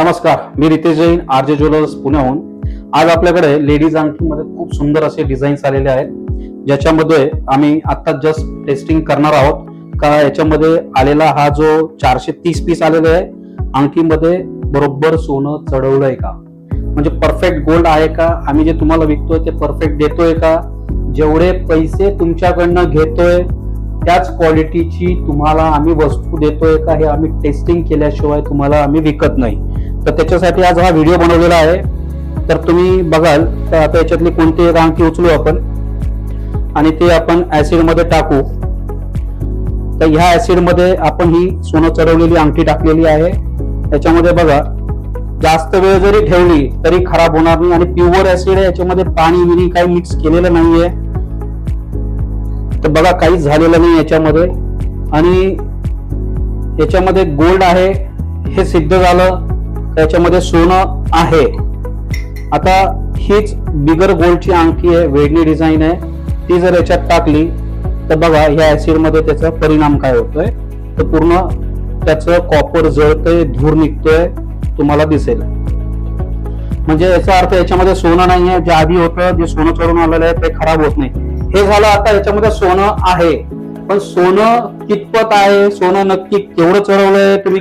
नमस्कार, मी Riteish Jain, RJ jewellers पुण्याहून. आज आपल्याकडे लेडीज अंगठीमध्ये खूप सुंदर असे डिझाईन्स आलेले आहेत, ज्याच्यामध्ये आम्ही आता जस्ट टेस्टिंग करणार आहोत का याच्यामध्ये आलेला हा जो 430 पीस आलेला आहे अंगठीमध्ये बरोबर सोनं चढवलंय का, म्हणजे परफेक्ट गोल्ड आहे का, आम्ही जे तुम्हाला विकतोय ते परफेक्ट देतोय का, जेवढे पैसे तुमच्याकडनं घेतोय त्याच क्वालिटीची तुम्हाला आम्ही वस्तू देतोय का, हे आम्ही टेस्टिंग केल्याशिवाय तुम्हाला आम्ही विकत नाही. तर त्याच्यासाठी आज हा व्हिडिओ बनवलेला आहे. तर तुम्ही बघाल तर आता याच्यातली कोणती एक अंगठी उचलू आपण आणि ते आपण ऍसिड मध्ये टाकू. तर ह्या ऍसिड मध्ये आपण ही सोनं चढवलेली अंगठी टाकलेली आहे. याच्यामध्ये बघा, जास्त वेळ जरी ठेवली तरी खराब होणार नाही आणि प्युअर ऍसिड आहे, याच्यामध्ये पाणी विणी काही मिक्स केलेलं नाहीये. तर बघा, काहीच झालेलं नाही याच्यामध्ये आणि याच्यामध्ये गोल्ड आहे हे सिद्ध झालं. त्याच्यामध्ये सोनं आहे. आता हीच बिगर गोल्डची अंगठी आहे, वेडणी डिझाईन आहे, ती जर याच्यात टाकली तर बघा ह्या ऍसिड मध्ये त्याचा परिणाम काय होतोय. तर पूर्ण त्याचं कॉपर जळतंय, धूर निघतोय, तुम्हाला दिसेल. म्हणजे याचा अर्थ याच्यामध्ये सोनं नाहीये. जे आधी होतं, जे सोनं चढून आलेलं आहे ते खराब होत नाही. हे झालं. आता याच्यामध्ये सोनं आहे, पण सोनं कितपत आहे, सोनं नक्की केवढं चढवलंय, तुम्ही